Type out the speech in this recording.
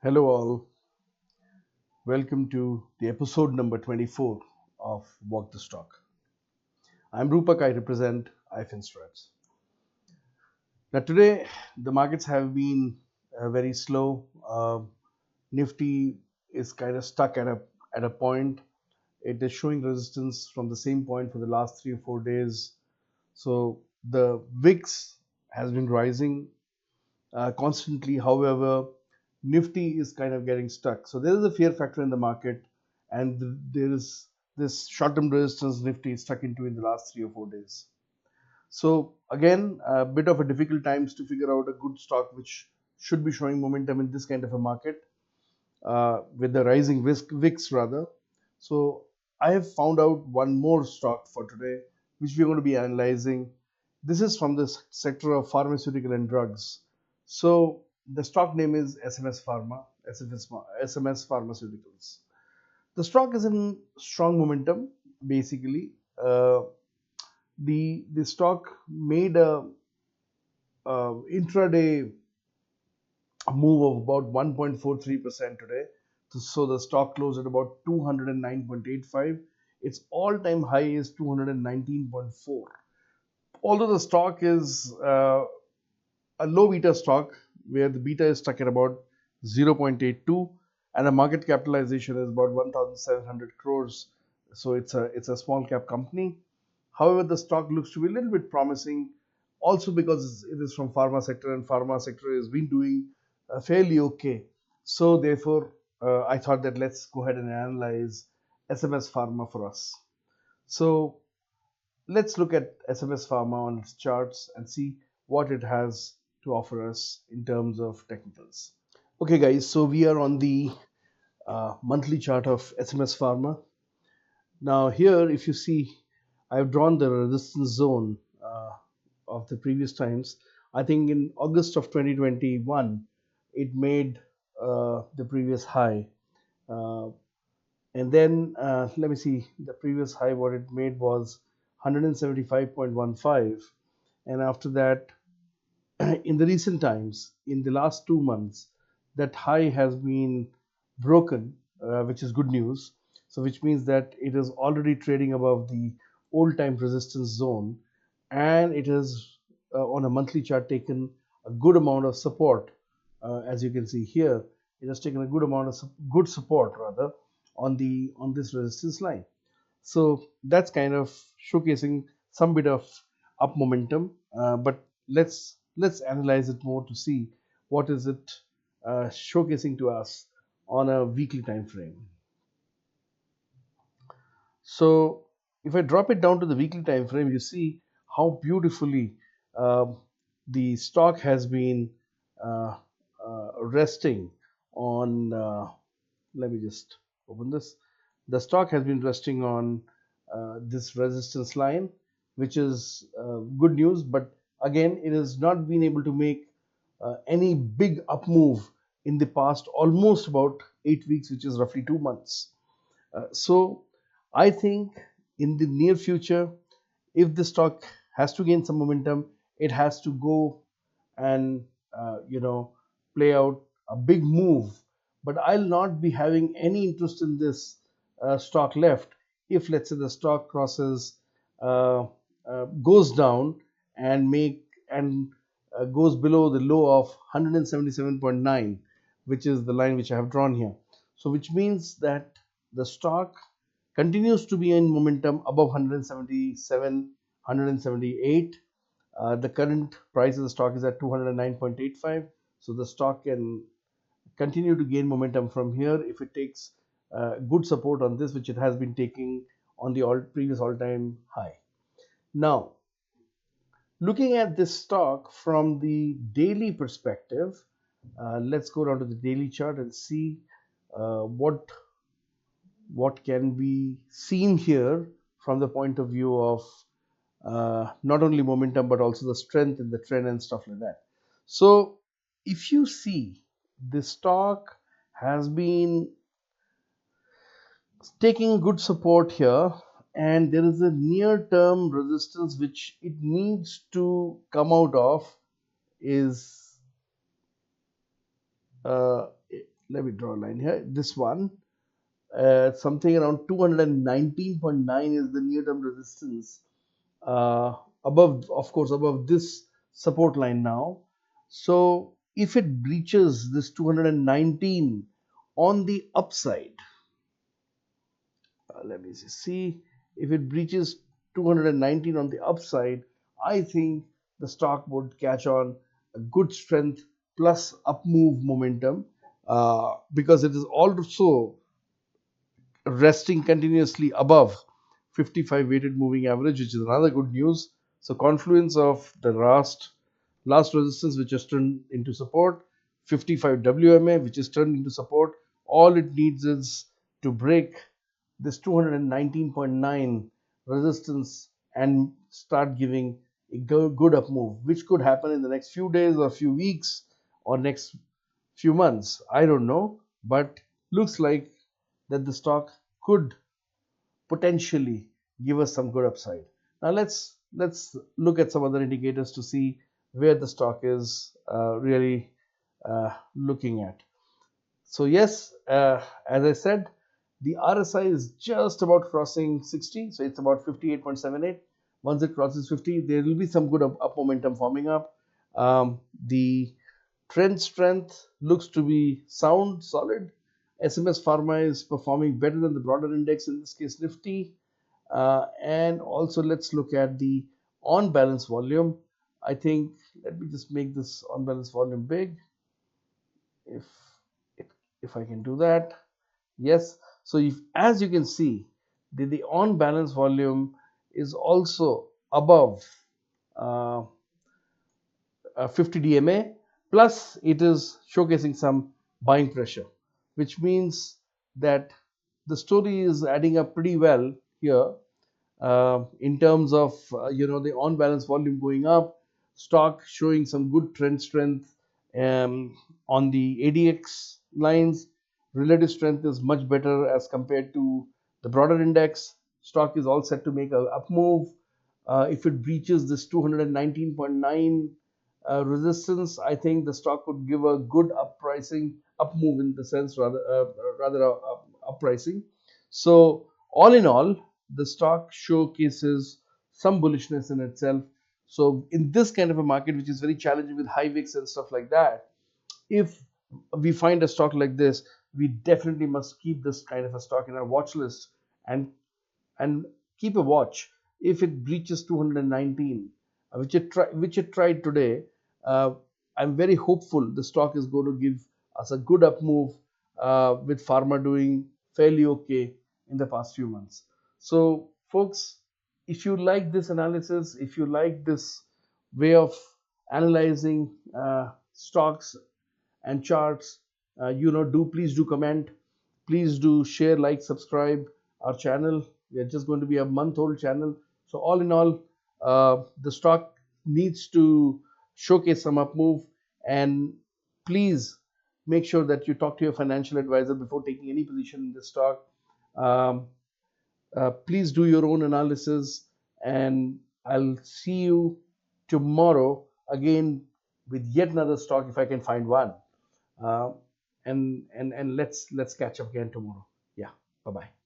Hello all, welcome to the episode number 24 of Walk the Stock. I'm Rupak, I represent iFinStrats. Now today the markets have been very slow. Nifty is kind of stuck at a point. It is showing resistance from the same point for the last 3 or 4 days. So the VIX has been rising constantly. However, Nifty is kind of getting stuck. So there is a fear factor in the market, and there is this short-term resistance Nifty is stuck into in the last 3 or 4 days. So again, a bit of a difficult times to figure out a good stock which should be showing momentum in this kind of a market with the rising VIX rather. So I have found out one more stock for today, which we're going to be analyzing. This is from the sector of pharmaceutical and drugs. So the stock name is SMS Pharma, SMS Pharmaceuticals. The stock is in strong momentum. Basically, the stock made a intraday move of about 1.43% today. So the stock closed at about 209.85. Its all-time high is 219.4. Although the stock is a low beta stock, where the beta is stuck at about 0.82 and the market capitalization is about 1,700 crores. So it's a small cap company. However, the stock looks to be a little bit promising, also because it is from pharma sector, and pharma sector has been doing fairly okay. So therefore, I thought that let's go ahead and analyze SMS Pharma for us. So let's look at SMS Pharma on its charts and see what it has to offer us in terms of technicals. Okay, guys, so we are on the monthly chart of SMS Pharma. Now here, if you see, I've drawn the resistance zone of the previous times. I think in August of 2021, it made the previous high. And then let me see, the previous high what it made was 175.15. And after that, in the recent times, in the last 2 months, that high has been broken, which is good news. So which means that it is already trading above the old time resistance zone, and it has on a monthly chart taken a good amount of support. As you can see here, it has taken a good amount of good support rather on this resistance line. So that's kind of showcasing some bit of up momentum, but let's analyze it more to see what is it showcasing to us on a weekly time frame. So if I drop it down to the weekly time frame, you see how beautifully the stock has been uh, resting on. Let me just open this. The stock has been resting on this resistance line, which is good news. But again, it has not been able to make any big up move in the past almost about 8 weeks, which is roughly 2 months. So I think in the near future, if the stock has to gain some momentum, it has to go and play out a big move. But I'll not be having any interest in this stock left if, let's say, the stock crosses goes down and goes below the low of 177.9, which is the line which I have drawn here. So which means that the stock continues to be in momentum above 177, 178. The current price of the stock is at 209.85. So the stock can continue to gain momentum from here if it takes good support on this, which it has been taking on the previous all-time high. Now, looking at this stock from the daily perspective, let's go down to the daily chart and see what can be seen here from the point of view of not only momentum but also the strength in the trend and stuff like that. So if you see, the stock has been taking good support here, and there is a near term resistance which it needs to come out of is uh, let me draw a line here, this one, something around 219.9 is the near term resistance, uh, above, of course, above this support line now. So if it breaches this 219 on the upside, let me see, if it breaches 219 on the upside, I think the stock would catch on a good strength plus up move momentum, because it is also resting continuously above 55 weighted moving average, which is another good news. So confluence of the last resistance, which has turned into support, 55 WMA, which is turned into support. All it needs is to break this 219.9 resistance and start giving a good up move, which could happen in the next few days or few weeks or next few months. I don't know, but looks like that the stock could potentially give us some good upside. Now let's look at some other indicators to see where the stock is really looking at. So yes, as I said, the RSI is just about crossing 60, so it's about 58.78. Once it crosses 50, there will be some good up momentum forming up. The trend strength looks to be sound, solid. SMS Pharma is performing better than the broader index, in this case Nifty. And also let's look at the on balance volume. I think, let me just make this on balance volume big, if if I can do that. Yes. So if, as you can see, the on balance volume is also above uh, 50 DMA, plus it is showcasing some buying pressure, which means that the story is adding up pretty well here, in terms of the on balance volume going up, stock showing some good trend strength on the ADX lines. Relative strength is much better as compared to the broader index. Stock is all set to make a up move. If it breaches this 219.9 resistance, I think the stock could give a good up pricing, up move in the sense, rather up pricing. So all in all, the stock showcases some bullishness in itself. So in this kind of a market, which is very challenging with high VIX and stuff like that, if we find a stock like this, we definitely must keep this kind of a stock in our watch list, and and keep a watch. If it breaches 219, which it tried today, uh, I'm very hopeful the stock is going to give us a good up move, with pharma doing fairly okay in the past few months. So folks, if you like this analysis, if you like this way of analyzing stocks and charts, do please do comment, please do share, like, subscribe our channel. We are just going to be a month old channel, so all in all, the stock needs to showcase some up move, and please make sure that you talk to your financial advisor before taking any position in this stock. um, please do your own analysis, and I'll see you tomorrow again with yet another stock if I can find one. uh, and let's catch up again tomorrow. Yeah, bye bye.